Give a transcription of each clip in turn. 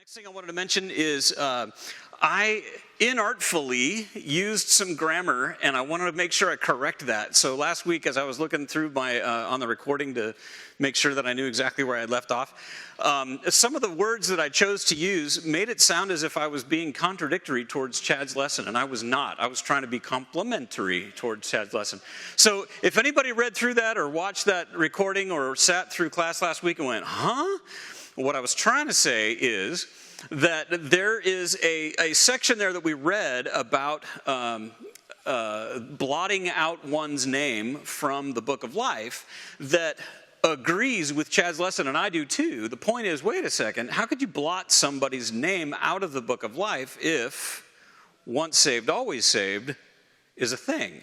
Next thing I wanted to mention is I inartfully used some grammar, and I wanted to make sure I correct that. So last week, as I was looking through my on the recording to make sure that I knew exactly where I had left off, some of the words that I chose to use made it sound as if I was being contradictory towards Chad's lesson, and I was not. I was trying to be complimentary towards Chad's lesson. So if anybody read through that or watched that recording or sat through class last week and went, huh? What I was trying to say is that there is a section there that we read about blotting out one's name from the book of life that agrees with Chad's lesson, and I do too. The point is, wait a second, how could you blot somebody's name out of the book of life if once saved, always saved is a thing?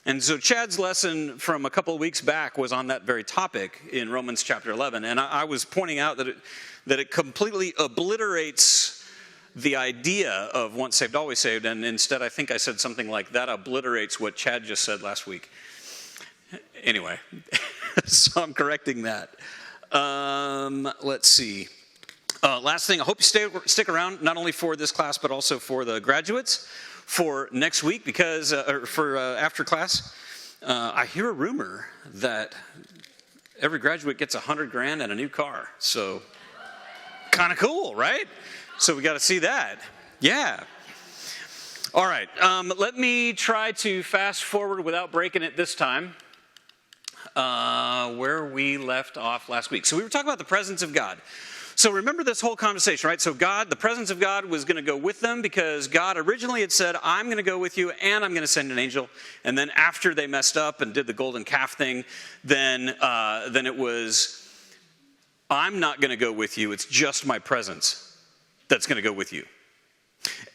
And so Chad's lesson from a couple of weeks back was on that very topic in Romans chapter 11. And I was pointing out that it completely obliterates the idea of once saved, always saved. And instead, I think I said something like that obliterates what Chad just said last week. Anyway, so I'm correcting that. Let's see. Last thing, I hope you stick around, not only for this class, but also for the graduates. For next week, because after class, I hear a rumor that every graduate gets $100,000 and a new car. So, kind of cool, right? So we got to see that. Yeah. All right. Let me try to fast forward without breaking it this time. Where we left off last week. So we were talking about the presence of God. So remember this whole conversation, right? So God, the presence of God was going to go with them because God originally had said, I'm going to go with you and I'm going to send an angel. And then after they messed up and did the golden calf thing, then it was, I'm not going to go with you. It's just my presence that's going to go with you.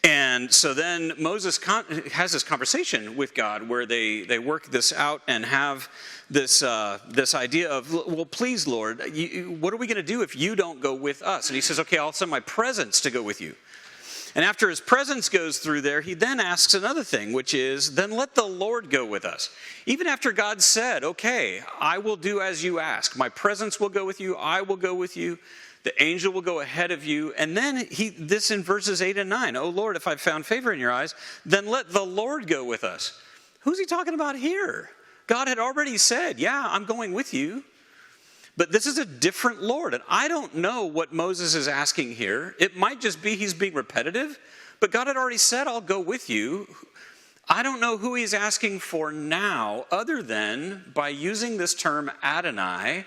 And so then Moses has this conversation with God where they work this out and have this idea of, well, please, Lord, what are we going to do if you don't go with us? And he says, okay, I'll send my presence to go with you. And after his presence goes through there, he then asks another thing, which is, then let the Lord go with us. Even after God said, okay, I will do as you ask. My presence will go with you. I will go with you. The angel will go ahead of you. And then this in verses 8 and 9. Oh, Lord, if I've found favor in your eyes, then let the Lord go with us. Who's he talking about here? God had already said, yeah, I'm going with you. But this is a different Lord. And I don't know what Moses is asking here. It might just be he's being repetitive. But God had already said, I'll go with you. I don't know who he's asking for now, other than by using this term Adonai,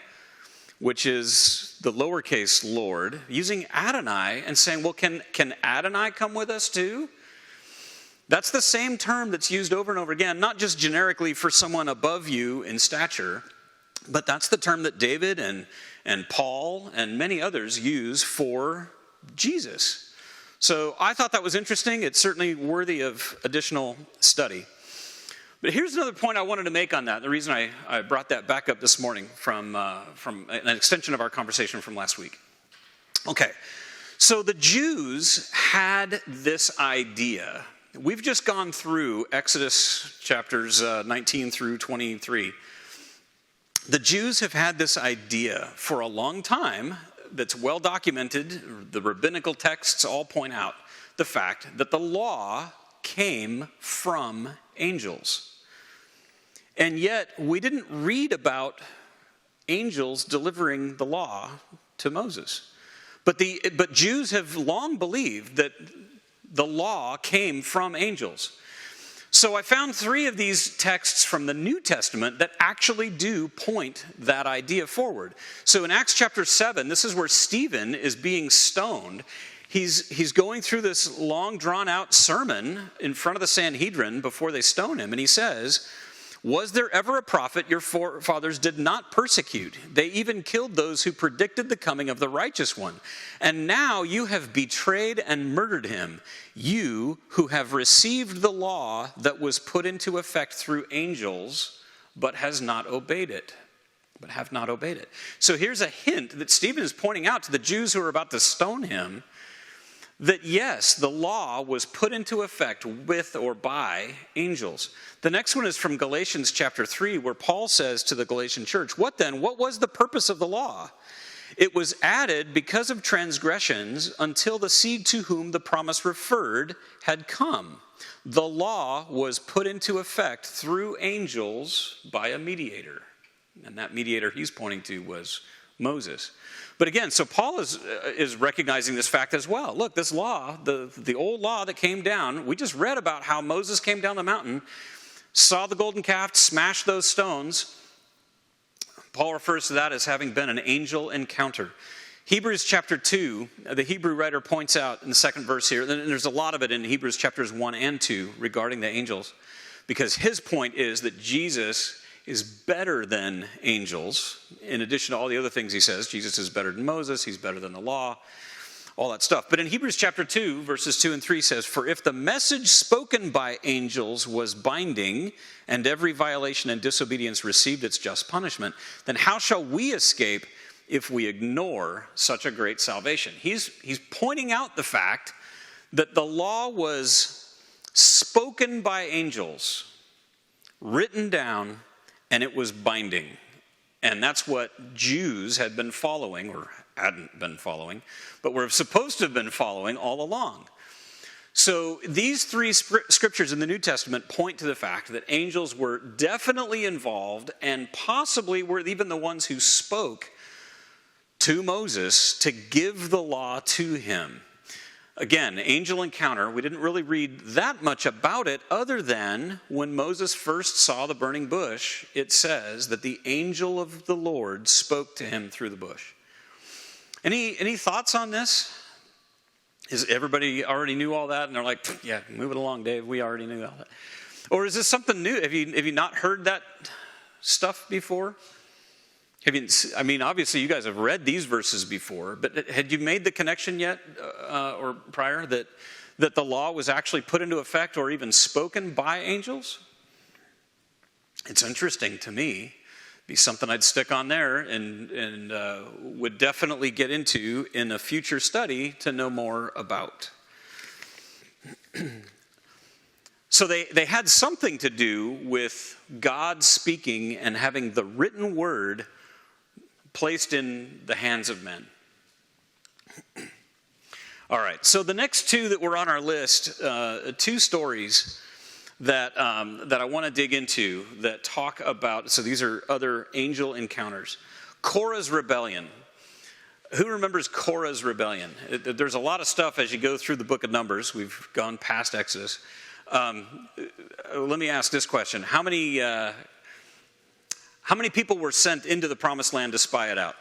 which is the lowercase Lord, using Adonai and saying, well, can Adonai come with us too? That's the same term that's used over and over again, not just generically for someone above you in stature, but that's the term that David and Paul and many others use for Jesus. So I thought that was interesting. It's certainly worthy of additional study. But here's another point I wanted to make on that. The reason I brought that back up this morning from an extension of our conversation from last week. Okay, so the Jews had this idea. We've just gone through Exodus chapters 19 through 23. The Jews have had this idea for a long time that's well documented. The rabbinical texts all point out the fact that the law came from angels. And yet, we didn't read about angels delivering the law to Moses. But Jews have long believed that the law came from angels. So I found 3 of these texts from the New Testament that actually do point that idea forward. So in Acts chapter 7, this is where Stephen is being stoned. He's going through this long, drawn-out sermon in front of the Sanhedrin before they stone him. And he says, was there ever a prophet your forefathers did not persecute? They even killed those who predicted the coming of the righteous one. And now you have betrayed and murdered him, you who have received the law that was put into effect through angels, but have not obeyed it. So here's a hint that Stephen is pointing out to the Jews who are about to stone him, that yes, the law was put into effect with or by angels. The next one is from Galatians Chapter 3, where Paul says to the Galatian church, what then? What was the purpose of the law? It was added because of transgressions until the seed to whom the promise referred had come. The law was put into effect through angels by a mediator. And that mediator he's pointing to was Moses. But again, so Paul is recognizing this fact as well. Look, this law, the old law that came down, we just read about how Moses came down the mountain, saw the golden calf, smashed those stones. Paul refers to that as having been an angel encounter. Hebrews chapter 2, the Hebrew writer points out in the second verse here, and there's a lot of it in Hebrews chapters 1 and 2 regarding the angels, because his point is that Jesus is better than angels. In addition to all the other things he says, Jesus is better than Moses, he's better than the law, all that stuff. But in Hebrews chapter 2, verses 2 and 3 says, "For if the message spoken by angels was binding, and every violation and disobedience received its just punishment, then how shall we escape if we ignore such a great salvation?" He's pointing out the fact that the law was spoken by angels, written down, and it was binding. And that's what Jews had been following, or hadn't been following, but were supposed to have been following all along. So these three scriptures in the New Testament point to the fact that angels were definitely involved and possibly were even the ones who spoke to Moses to give the law to him. Again, angel encounter, we didn't really read that much about it other than when Moses first saw the burning bush, it says that the angel of the Lord spoke to him through the bush. Any thoughts on this? Is everybody already knew all that? And they're like, yeah, move it along, Dave. We already knew all that. Or is this something new? Have you not heard that stuff before? Obviously you guys have read these verses before, but had you made the connection yet or prior that the law was actually put into effect or even spoken by angels? It's interesting to me. Be something I'd stick on there and would definitely get into in a future study to know more about. So they had something to do with God speaking and having the written word placed in the hands of men. All right, so the next two that were on our list, two stories that I want to dig into that talk about, so these are other angel encounters. Cora's rebellion. Who remembers Cora's rebellion? There's a lot of stuff as you go through the book of Numbers. We've gone past Exodus. Let me ask this question. How many people were sent into the promised land to spy it out?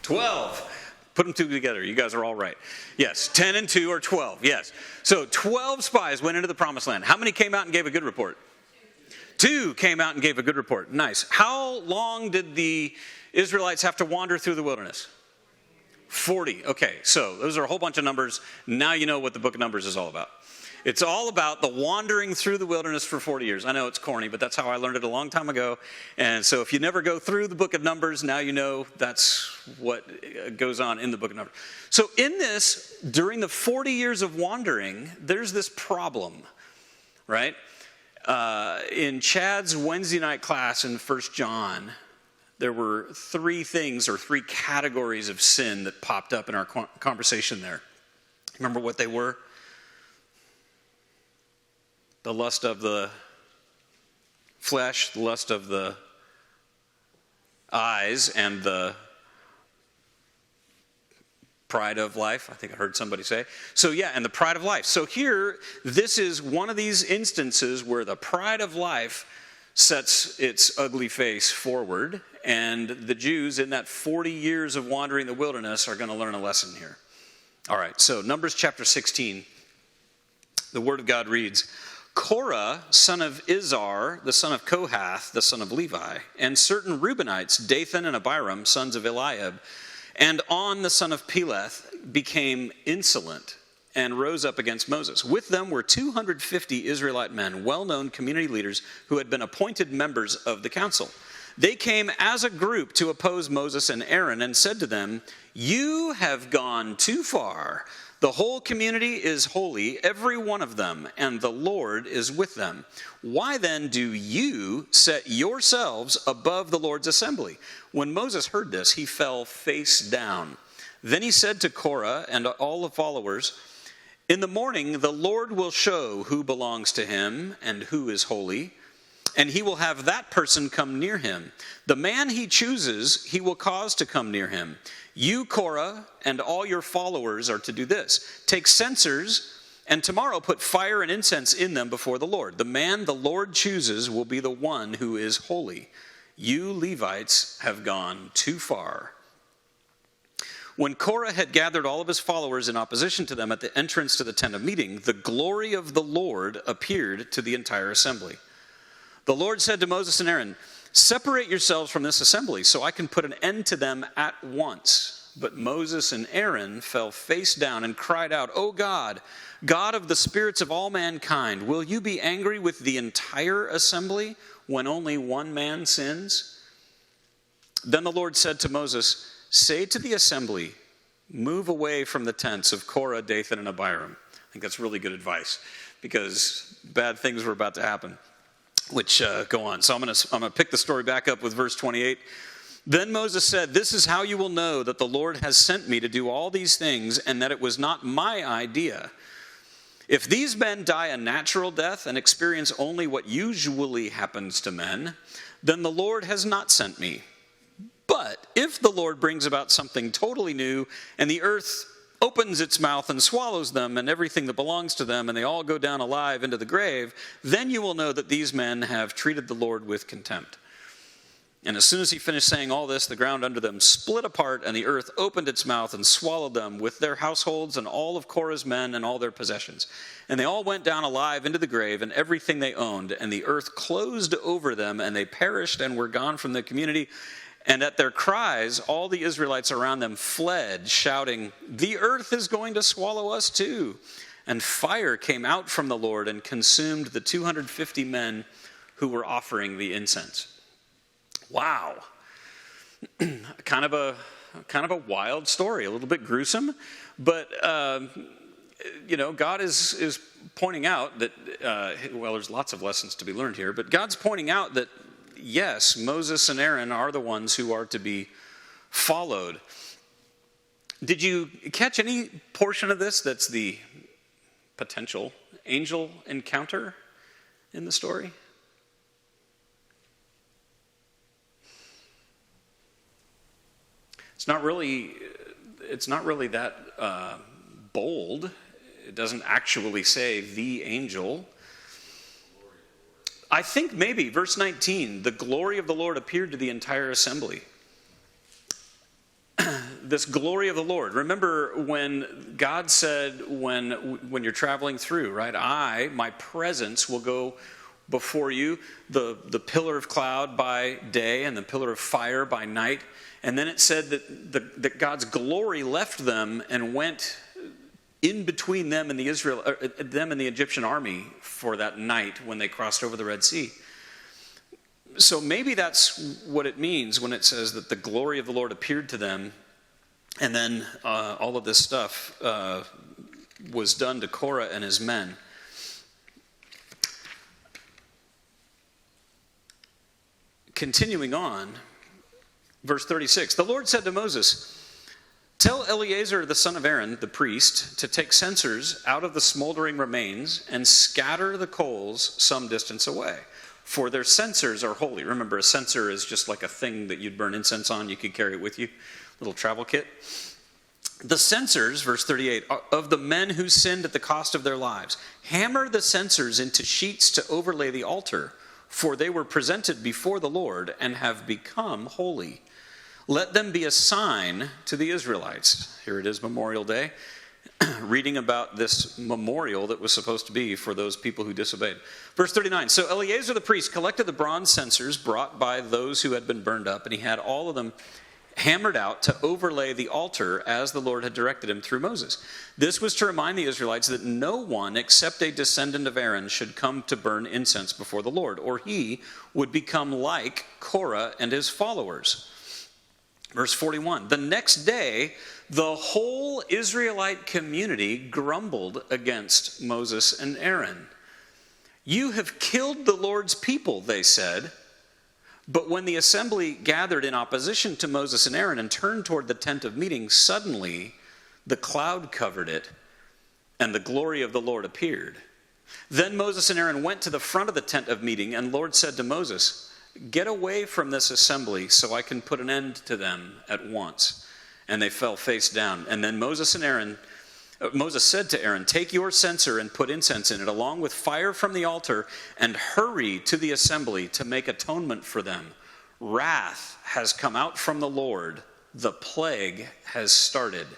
12. Put them two together. You guys are all right. Yes, 10 and 2 are 12. Yes. So 12 spies went into the promised land. How many came out and gave a good report? 2 came out and gave a good report. Nice. How long did the Israelites have to wander through the wilderness? 40. Okay, so those are a whole bunch of numbers. Now you know what the book of Numbers is all about. It's all about the wandering through the wilderness for 40 years. I know it's corny, but that's how I learned it a long time ago. And so if you never go through the book of Numbers, now you know that's what goes on in the book of Numbers. So in this, during the 40 years of wandering, there's this problem, right? In Chad's Wednesday night class in 1 John, there were 3 things or 3 categories of sin that popped up in our conversation there. Remember what they were? The lust of the flesh, the lust of the eyes, and the pride of life. I think I heard somebody say. So yeah, and the pride of life. So here, this is one of these instances where the pride of life sets its ugly face forward, and the Jews in that 40 years of wandering the wilderness are going to learn a lesson here. All right, so Numbers chapter 16, the Word of God reads, Cora, son of Esau, the son of Kohath, the son of Levi, and certain Reubenites, Dathan and Abiram, sons of Eliab, and On, the son of Peleth, became insolent and rose up against Moses. With them were 250 Israelite men, well-known community leaders who had been appointed members of the council. They came as a group to oppose Moses and Aaron and said to them, "You have gone too far. The whole community is holy, every one of them, and the Lord is with them. Why then do you set yourselves above the Lord's assembly?" When Moses heard this, he fell face down. Then he said to Cora and all the followers, "In the morning the Lord will show who belongs to him and who is holy, and he will have that person come near him. The man he chooses, he will cause to come near him. You, Cora, and all your followers are to do this. Take censers, and tomorrow put fire and incense in them before the Lord. The man the Lord chooses will be the one who is holy. You Levites have gone too far." When Cora had gathered all of his followers in opposition to them at the entrance to the tent of meeting, the glory of the Lord appeared to the entire assembly. The Lord said to Moses and Aaron, "Separate yourselves from this assembly, so I can put an end to them at once." But Moses and Aaron fell face down and cried out, "O God, God of the spirits of all mankind, will you be angry with the entire assembly when only one man sins?" Then the Lord said to Moses, "Say to the assembly, move away from the tents of Cora, Dathan, and Abiram." I think that's really good advice because bad things were about to happen, which go on. So I'm going to pick the story back up with verse 28. Then Moses said, "This is how you will know that the Lord has sent me to do all these things and that it was not my idea. If these men die a natural death and experience only what usually happens to men, then the Lord has not sent me. But if the Lord brings about something totally new and the earth opens its mouth and swallows them and everything that belongs to them, and they all go down alive into the grave, then you will know that these men have treated the Lord with contempt." And as soon as he finished saying all this, the ground under them split apart, and the earth opened its mouth and swallowed them with their households and all of Korah's men and all their possessions. And they all went down alive into the grave and everything they owned, and the earth closed over them, and they perished and were gone from the community. And at their cries, all the Israelites around them fled, shouting, "The earth is going to swallow us too." And fire came out from the Lord and consumed the 250 men who were offering the incense. Wow. kind of a wild story, a little bit gruesome, but God is pointing out that there's lots of lessons to be learned here, but God's pointing out that yes, Moses and Aaron are the ones who are to be followed. Did you catch any portion of this that's the potential angel encounter in the story? It's not really that bold. It doesn't actually say the angel. I think maybe, verse 19, the glory of the Lord appeared to the entire assembly. This glory of the Lord. Remember when God said, when you're traveling through, right? My presence will go before you, the pillar of cloud by day and the pillar of fire by night. And then it said that God's glory left them and went in between them and the Egyptian army for that night when they crossed over the Red Sea. So maybe that's what it means when it says that the glory of the Lord appeared to them, and then all of this stuff was done to Cora and his men. Continuing on, verse 36, the Lord said to Moses, "Tell Eleazar the son of Aaron, the priest, to take censers out of the smoldering remains and scatter the coals some distance away, for their censers are holy." Remember, a censer is just like a thing that you'd burn incense on. You could carry it with you, little travel kit. "The censers," verse 38, "of the men who sinned at the cost of their lives. Hammer the censers into sheets to overlay the altar, for they were presented before the Lord and have become holy. Let them be a sign to the Israelites." Here it is, Memorial Day, reading about this memorial that was supposed to be for those people who disobeyed. Verse 39, "So Eleazar the priest collected the bronze censers brought by those who had been burned up, and he had all of them hammered out to overlay the altar as the Lord had directed him through Moses. This was to remind the Israelites that no one except a descendant of Aaron should come to burn incense before the Lord, or he would become like Cora and his followers. Verse 41, the next day, the whole Israelite community grumbled against Moses and Aaron. You have killed the Lord's people, they said. But when the assembly gathered in opposition to Moses and Aaron and turned toward the tent of meeting, suddenly the cloud covered it, and the glory of the Lord appeared. Then Moses and Aaron went to the front of the tent of meeting, and the Lord said to Moses, get away from this assembly so I can put an end to them at once. And they fell face down. And then Moses said to Aaron, take your censer and put incense in it, along with fire from the altar, and hurry to the assembly to make atonement for them. Wrath has come out from the Lord. The plague has started.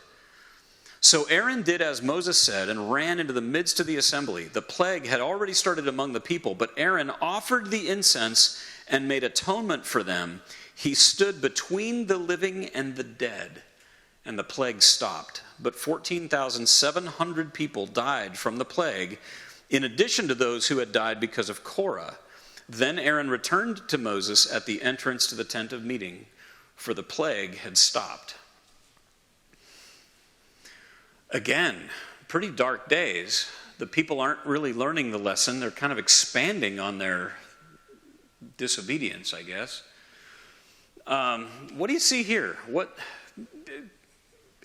So Aaron did as Moses said and ran into the midst of the assembly. The plague had already started among the people, but Aaron offered the incense and made atonement for them. He stood between the living and the dead, and the plague stopped. But 14,700 people died from the plague, in addition to those who had died because of Cora. Then Aaron returned to Moses at the entrance to the tent of meeting, for the plague had stopped. Again, pretty dark days. The people aren't really learning the lesson. They're kind of expanding on their disobedience, I guess. What do you see here? What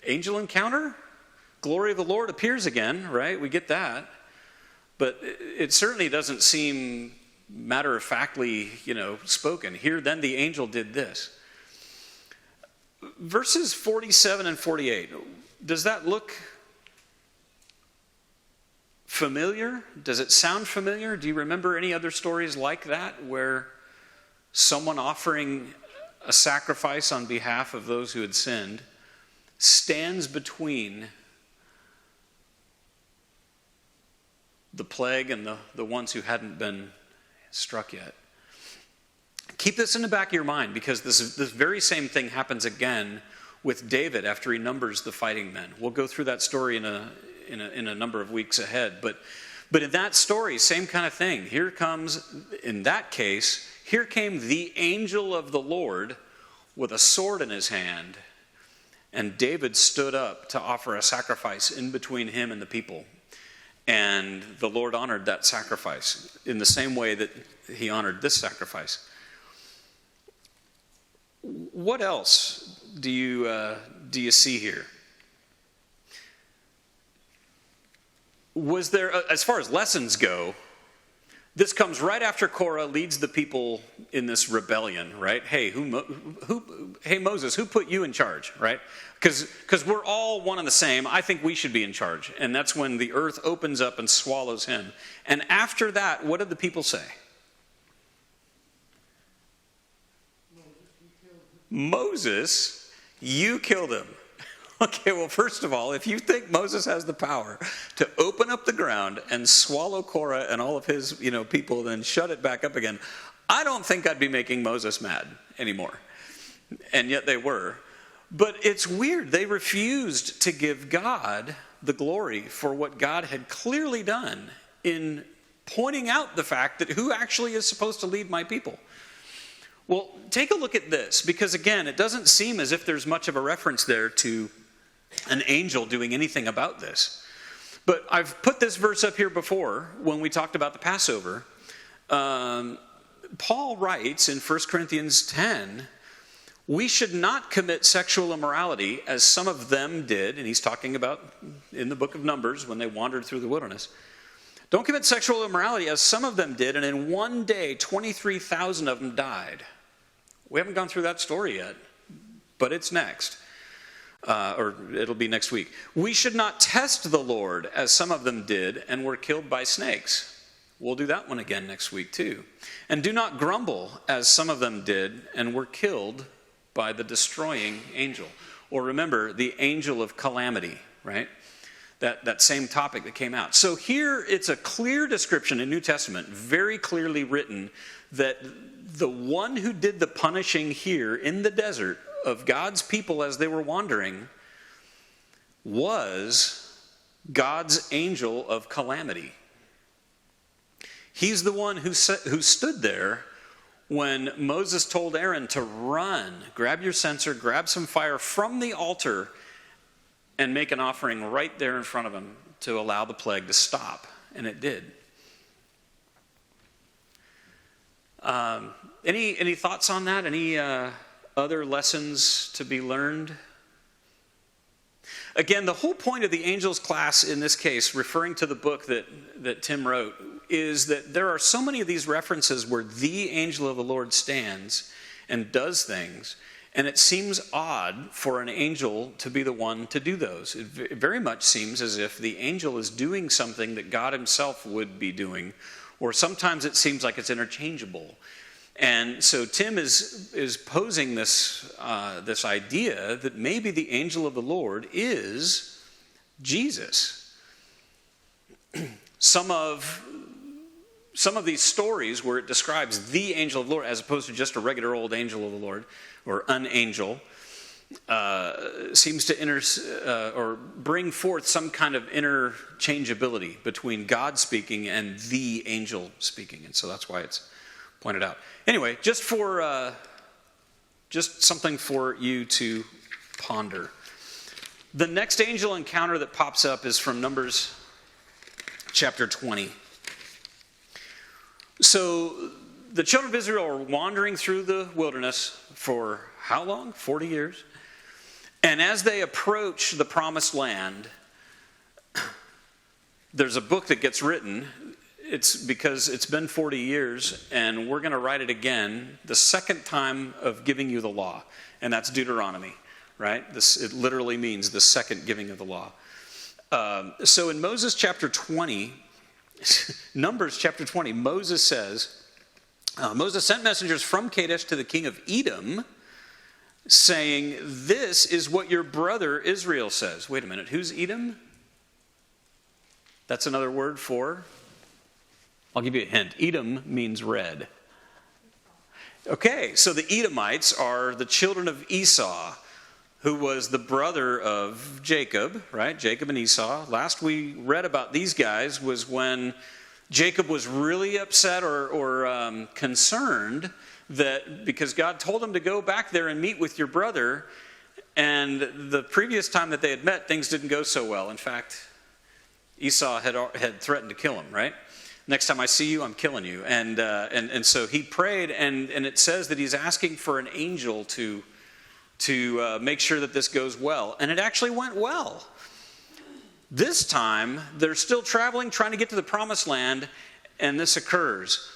angel encounter? Glory of the Lord appears again, right? We get that. But it certainly doesn't seem matter-of-factly, spoken. Here, then the angel did this. Verses 47 and 48, does that look familiar? Does it sound familiar? Do you remember any other stories like that where someone offering a sacrifice on behalf of those who had sinned stands between the plague and the ones who hadn't been struck yet? Keep this in the back of your mind, because this very same thing happens again with David after he numbers the fighting men. We'll go through that story in a number of weeks ahead. But in that story, same kind of thing. Here comes, in that case, here came the angel of the Lord with a sword in his hand, and David stood up to offer a sacrifice in between him and the people. And the Lord honored that sacrifice in the same way that he honored this sacrifice. What else do you see here? Was there, as far as lessons go, this comes right after Cora leads the people in this rebellion, right? Hey, hey Moses, who put you in charge, right? Because we're all one and the same. I think we should be in charge. And that's when the earth opens up and swallows him. And after that, what did the people say? Moses, you killed him. Okay, well, first of all, if you think Moses has the power to open up the ground and swallow Cora and all of his, people, then shut it back up again, I don't think I'd be making Moses mad anymore. And yet they were. But it's weird. They refused to give God the glory for what God had clearly done in pointing out the fact that who actually is supposed to lead my people. Well, take a look at this, because again, it doesn't seem as if there's much of a reference there to an angel doing anything about this. But I've put this verse up here before when we talked about the Passover. Paul writes in 1 Corinthians 10, we should not commit sexual immorality as some of them did, and he's talking about in the book of Numbers when they wandered through the wilderness. Don't commit sexual immorality as some of them did, and in one day 23,000 of them died. We haven't gone through that story yet, but it's next. Or it'll be next week. We should not test the Lord as some of them did and were killed by snakes. We'll do that one again next week too. And do not grumble as some of them did and were killed by the destroying angel. Or remember, the angel of calamity, right? That same topic that came out. So here it's a clear description in New Testament, very clearly written, that the one who did the punishing here in the desert of God's people as they were wandering was God's angel of calamity. He's the one who stood there when Moses told Aaron to run, grab your censer, grab some fire from the altar, and make an offering right there in front of him to allow the plague to stop. And it did. Any thoughts on that? Any other lessons to be learned? Again, the whole point of the angels class in this case, referring to the book that Tim wrote, is that there are so many of these references where the angel of the Lord stands and does things, and it seems odd for an angel to be the one to do those. It very much seems as if the angel is doing something that God himself would be doing, or sometimes it seems like it's interchangeable. And so Tim is posing this idea that maybe the angel of the Lord is Jesus. Some of these stories where it describes the angel of the Lord as opposed to just a regular old angel of the Lord or an angel seems to or bring forth some kind of interchangeability between God speaking and the angel speaking, and so that's why it's pointed out. Anyway, just something for you to ponder. The next angel encounter that pops up is from Numbers chapter 20. So the children of Israel are wandering through the wilderness for how long? 40 years. And as they approach the promised land, there's a book that gets written. It's because it's been 40 years, and we're going to write it again, the second time of giving you the law. And that's Deuteronomy, right? It literally means the second giving of the law. So in Moses chapter 20, Numbers chapter 20, Moses says, Moses sent messengers from Kadesh to the king of Edom, saying, "This is what your brother Israel says." Wait a minute, who's Edom? That's another word for... I'll give you a hint. Edom means red. Okay, so the Edomites are the children of Esau, who was the brother of Jacob, right? Jacob and Esau. Last we read about these guys was when Jacob was really upset or concerned that because God told him to go back there and meet with your brother, and the previous time that they had met, things didn't go so well. In fact, Esau had threatened to kill him, right? Next time I see you, I'm killing you. And so he prayed, and it says that he's asking for an angel to make sure that this goes well. And it actually went well. This time, they're still traveling, trying to get to the promised land, and this occurs.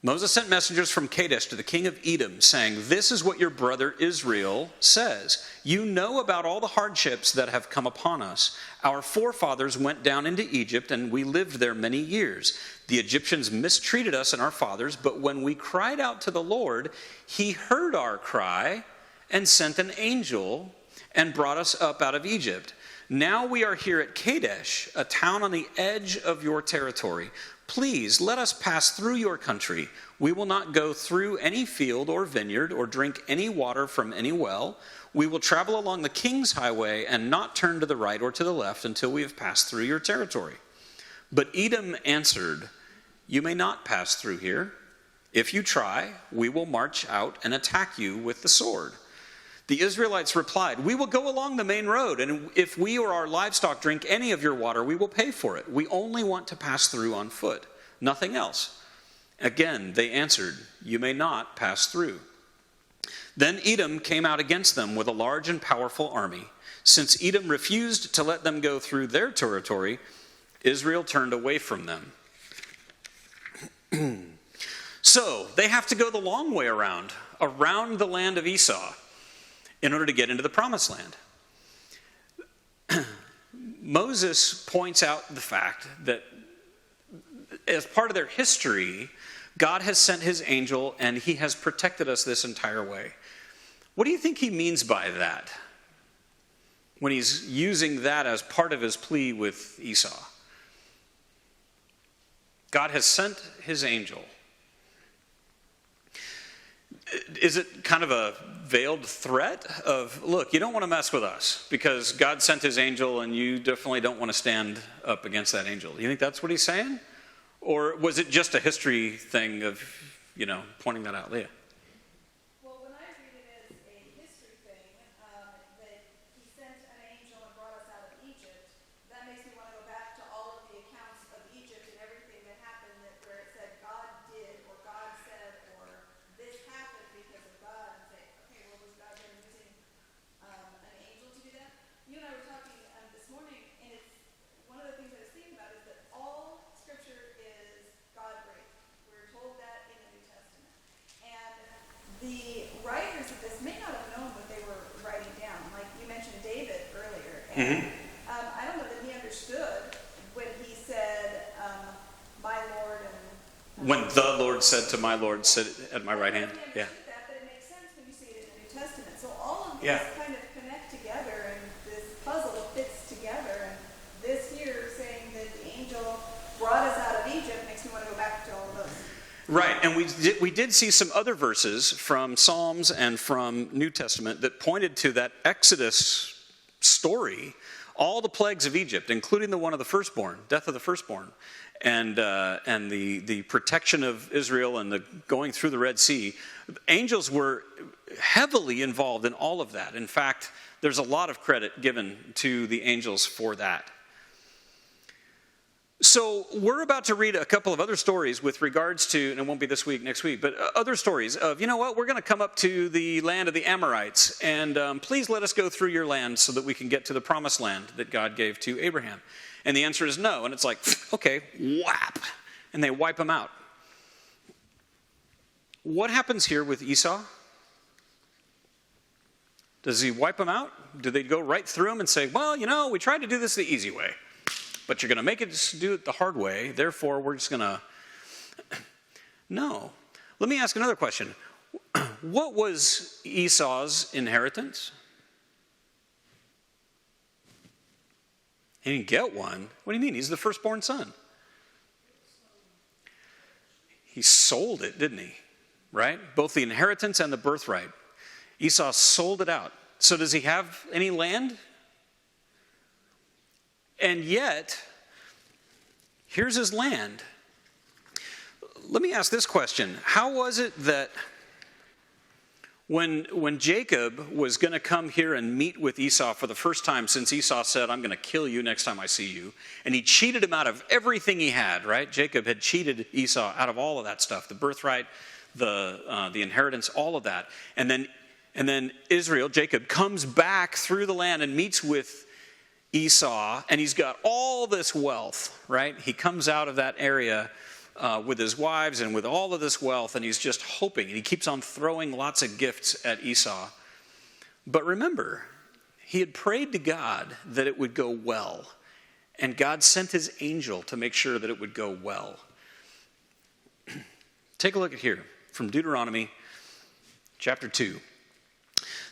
Moses sent messengers from Kadesh to the king of Edom, saying, "This is what your brother Israel says. You know about all the hardships that have come upon us. Our forefathers went down into Egypt, and we lived there many years. The Egyptians mistreated us and our fathers, but when we cried out to the Lord, he heard our cry and sent an angel and brought us up out of Egypt. Now we are here at Kadesh, a town on the edge of your territory. Please let us pass through your country. We will not go through any field or vineyard or drink any water from any well. We will travel along the king's highway and not turn to the right or to the left until we have passed through your territory." But Edom answered, "You may not pass through here. If you try, we will march out and attack you with the sword." The Israelites replied, "We will go along the main road, and if we or our livestock drink any of your water, we will pay for it. We only want to pass through on foot, nothing else." Again, they answered, "You may not pass through." Then Edom came out against them with a large and powerful army. Since Edom refused to let them go through their territory, Israel turned away from them. So they have to go the long way around the land of Esau, in order to get into the promised land. Moses points out the fact that as part of their history, God has sent his angel and he has protected us this entire way. What do you think he means by that when he's using that as part of his plea with Esau? God has sent his angel. Is it kind of a veiled threat of, look, you don't want to mess with us because God sent his angel and you definitely don't want to stand up against that angel? Do you think that's what he's saying? Or was it just a history thing of pointing that out. Leah. Well, when I read it as a history thing, that he sent an angel and brought us out of Egypt, that makes me want to go back to all of the accounts of Egypt and everything that happened where it said God did or God said or this happened because of God, and say, okay, well, was God then using an angel to do that? You and I were talking this morning, and it's one of the things I was thinking about is that all Scripture is God-breathed. We're told that in the New Testament. And the writers of this may not have known what they were writing down. Like you mentioned David earlier. And I don't know that he understood when he said, my Lord. And When the Lord said to my Lord, sit at my right hand. Yeah. That, but it makes sense when you see it in the New Testament. So all of these Yeah. kind of connect together, and this puzzle fits together. And this here saying that the angel brought us out of Egypt makes me want to go back to all of those. Right, and we did see some other verses from Psalms and from New Testament that pointed to that Exodus story, all the plagues of Egypt, including the one of the firstborn, death of the firstborn, and the protection of Israel and the going through the Red Sea. Angels were heavily involved in all of that. In fact, there's a lot of credit given to the angels for that. So we're about to read a couple of other stories with regards to, and it won't be this week, next week, but other stories of, you know what, we're going to come up to the land of the Amorites, and please let us go through your land so that we can get to the promised land that God gave to Abraham. And the answer is no, and it's like, okay, whap, and they wipe them out. What happens here with Esau? Does he wipe them out? Do they go right through them and say, well, we tried to do this the easy way, but you're going to make it do it the hard way, therefore we're just going to... No. Let me ask another question. What was Esau's inheritance? He didn't get one. What do you mean? He's the firstborn son. He sold it, didn't he? Right? Both the inheritance and the birthright. Esau sold it out. So does he have any land? And yet, here's his land. Let me ask this question. How was it that when Jacob was going to come here and meet with Esau for the first time since Esau said, I'm going to kill you next time I see you, and he cheated him out of everything he had, right? Jacob had cheated Esau out of all of that stuff, the birthright, the inheritance, all of that. And then Israel, Jacob, comes back through the land and meets with Esau, and he's got all this wealth, right? He comes out of that area with his wives and with all of this wealth, and he's just hoping, and he keeps on throwing lots of gifts at Esau. But remember, he had prayed to God that it would go well, and God sent his angel to make sure that it would go well. Take a look at here, from Deuteronomy chapter 2.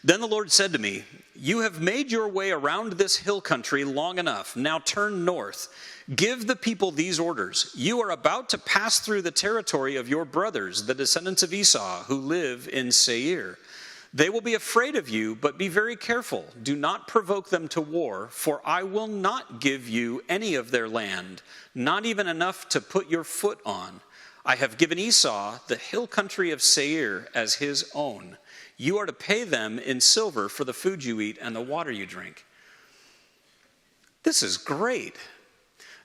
Then the Lord said to me, you have made your way around this hill country long enough. Now turn north. Give the people these orders. You are about to pass through the territory of your brothers, the descendants of Esau, who live in Seir. They will be afraid of you, but be very careful. Do not provoke them to war, for I will not give you any of their land, not even enough to put your foot on. I have given Esau the hill country of Seir as his own. You are to pay them in silver for the food you eat and the water you drink. This is great.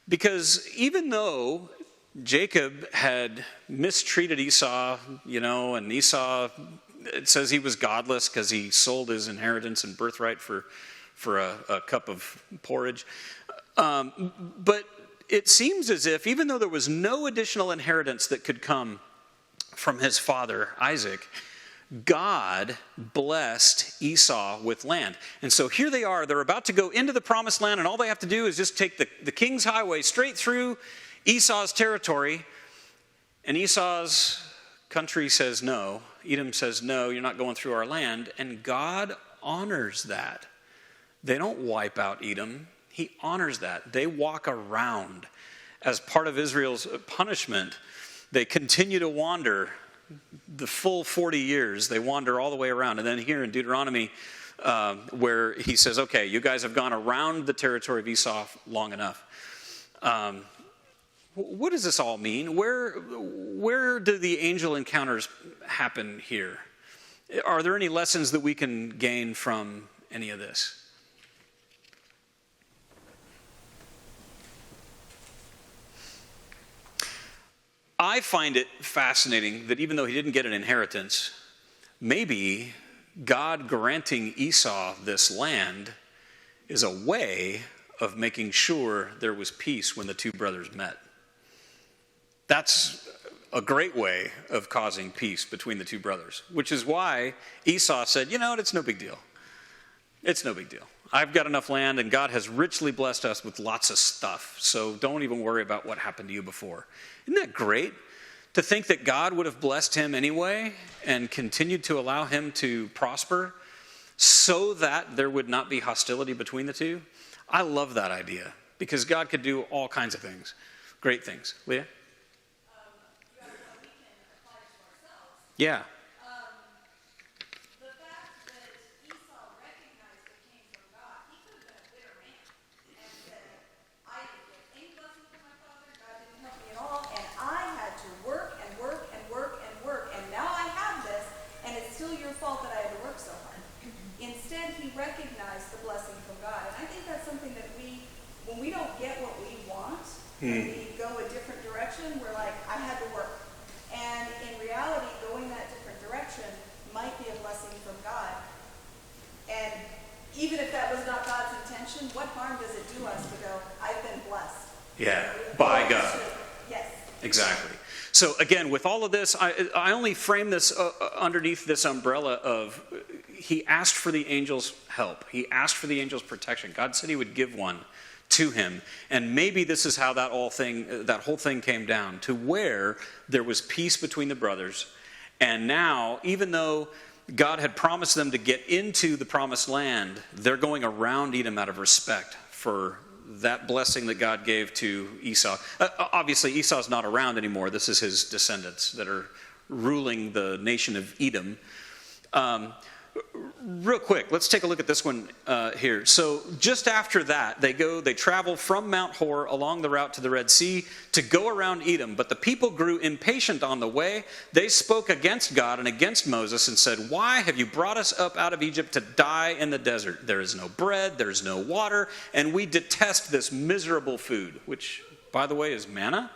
Because even though Jacob had mistreated Esau, and Esau, it says he was godless because he sold his inheritance and birthright for a cup of porridge. But it seems as if, even though there was no additional inheritance that could come from his father, Isaac, God blessed Esau with land. And so here they are. They're about to go into the promised land, and all they have to do is just take the king's highway straight through Esau's territory. And Esau's country says no. Edom says, no, you're not going through our land. And God honors that. They don't wipe out Edom. He honors that. They walk around. As part of Israel's punishment, they continue to wander the full 40 years. They wander all the way around. And then here in Deuteronomy, where he says, okay, you guys have gone around the territory of Esau long enough. what does this all mean? Where do the angel encounters happen here? Are there any lessons that we can gain from any of this? I find it fascinating that even though he didn't get an inheritance, maybe God granting Esau this land is a way of making sure there was peace when the two brothers met. That's a great way of causing peace between the two brothers, which is why Esau said, you know what, it's no big deal. It's no big deal. I've got enough land, and God has richly blessed us with lots of stuff, so don't even worry about what happened to you before. Isn't that great? To think that God would have blessed him anyway and continued to allow him to prosper so that there would not be hostility between the two. I love that idea because God could do all kinds of things, great things. Leah? You asked how we can apply it to ourselves. Yeah. The fact that Esau recognized it came from God, he could have been a bitter man and said, I didn't get any blessing from my father, God didn't help me at all, and I had to work and work and work and work, and now I have this, and it's still your fault that I had to work so hard. Instead, he recognized the blessing from God, and I think that's something that when we don't get what we want, and we go a different direction, we're like, I had to work. And in reality, going that different direction might be a blessing from God. And even if that was not God's intention, what harm does it do us to go, I've been blessed? Yeah, by God. Yes. Exactly. So again, with all of this, I only frame this underneath this umbrella of he asked for the angel's help. He asked for the angel's protection. God said he would give one to him. And maybe this is how that whole thing came down, to where there was peace between the brothers. And now, even though God had promised them to get into the promised land, they're going around Edom out of respect for that blessing that God gave to Esau. Obviously, Esau's not around anymore. This is his descendants that are ruling the nation of Edom. Real quick, let's take a look at this one here. So just after that, they travel from Mount Hor along the route to the Red Sea to go around Edom. But the people grew impatient on the way. They spoke against God and against Moses and said, why have you brought us up out of Egypt to die in the desert? There is no bread, there is no water, and we detest this miserable food, which, by the way, is manna,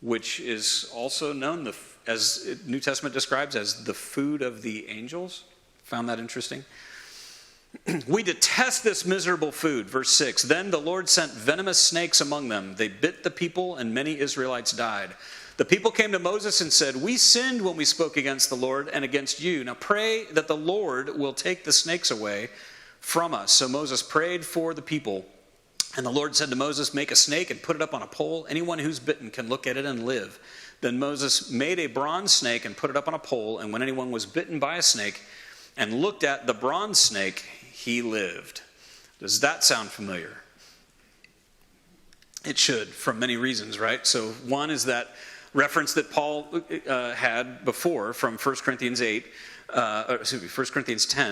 which is also known as New Testament describes as the food of the angels. Found that interesting? We detest this miserable food. Verse 6, then the Lord sent venomous snakes among them. They bit the people, and many Israelites died. The people came to Moses and said, we sinned when we spoke against the Lord and against you. Now pray that the Lord will take the snakes away from us. So Moses prayed for the people. And the Lord said to Moses, make a snake and put it up on a pole. Anyone who's bitten can look at it and live. Then Moses made a bronze snake and put it up on a pole. And when anyone was bitten by a snake and looked at the bronze snake, he lived. Does that sound familiar? It should, from many reasons, right? So one is that reference that Paul had before from 1 Corinthians 10,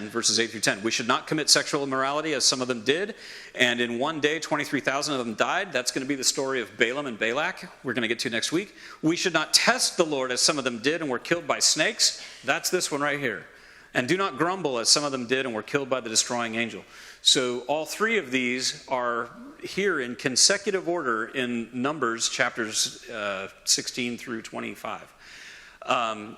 verses 8 through 10. We should not commit sexual immorality as some of them did. And in one day, 23,000 of them died. That's going to be the story of Balaam and Balak. We're going to get to next week. We should not test the Lord as some of them did and were killed by snakes. That's this one right here. And do not grumble as some of them did and were killed by the destroying angel. So all three of these are here in consecutive order in Numbers chapters 16 through 25.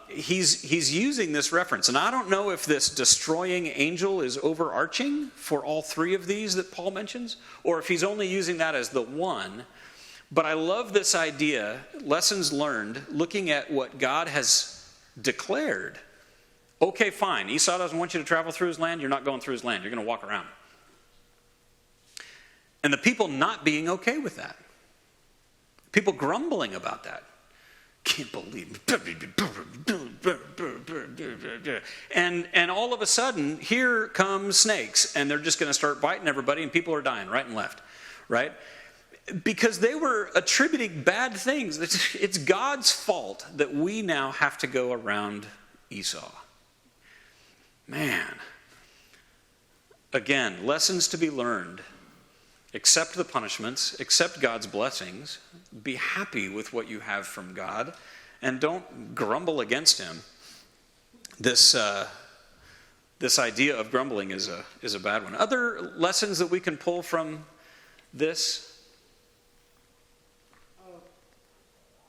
He's using this reference. And I don't know if this destroying angel is overarching for all three of these that Paul mentions, or if he's only using that as the one. But I love this idea, lessons learned, looking at what God has declared. Okay, fine. Esau doesn't want you to travel through his land. You're not going through his land. You're going to walk around. And the people not being okay with that. People grumbling about that. Can't believe it. And all of a sudden, here come snakes. And they're just going to start biting everybody. And people are dying right and left. Right? Because they were attributing bad things. It's God's fault that we now have to go around Esau. Man. Again, lessons to be learned accept the punishments, accept God's blessings, be happy with what you have from God, and don't grumble against him. This idea of grumbling is a bad one. Other lessons that we can pull from this?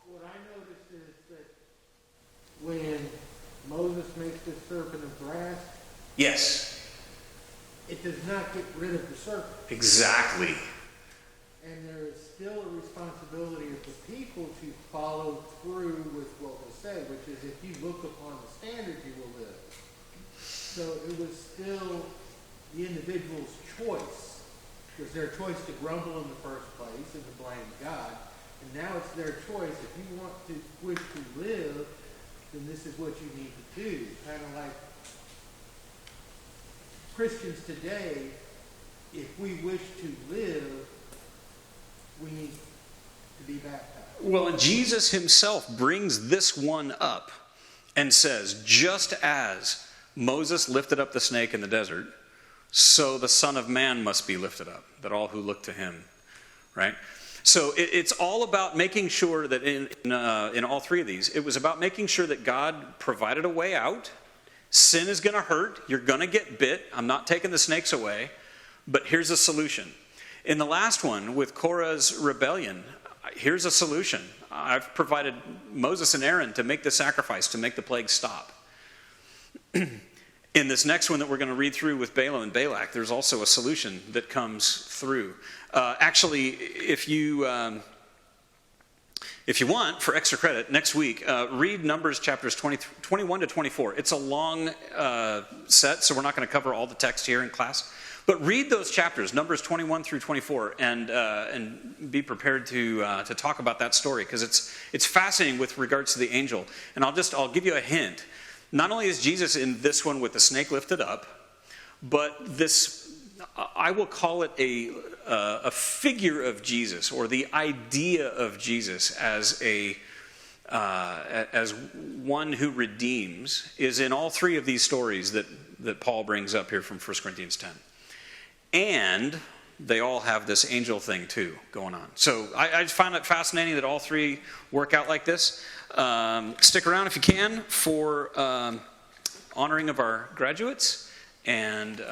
What I noticed is that when Moses makes this serpent of brass, Yes. it does not get rid of the serpent. Exactly. And there is still a responsibility of the people to follow through with what was said, which is if you look upon the standard, you will live. So it was still the individual's choice. It was their choice to grumble in the first place and to blame God. And now it's their choice. If you want to wish to live, then this is what you need to do. Kind of like Christians today, if we wish to live, we need to be baptized. Well, and Jesus himself brings this one up and says, just as Moses lifted up the snake in the desert, so the Son of Man must be lifted up, that all who look to him, right? So it's all about making sure that in all three of these, it was about making sure that God provided a way out. Sin is going to hurt. You're going to get bit. I'm not taking the snakes away, but here's a solution. In the last one, with Cora's rebellion, here's a solution. I've provided Moses and Aaron to make the sacrifice, to make the plague stop. In this next one that we're going to read through with Balaam and Balak, there's also a solution that comes through. Actually, if you want, for extra credit, next week, read Numbers chapters 21 to 24. It's a long set, so we're not going to cover all the text here in class. But read those chapters, Numbers 21 through 24, and be prepared to talk about that story, because it's fascinating with regards to the angel. And I'll give you a hint. Not only is Jesus in this one with the snake lifted up, but this, I will call it a figure of Jesus, or the idea of Jesus as one who redeems, is in all three of these stories that Paul brings up here from 1 Corinthians 10. And they all have this angel thing too going on. So I just find it fascinating that all three work out like this. Stick around if you can for honoring of our graduates. And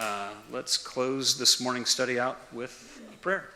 let's close this morning's study out with a prayer.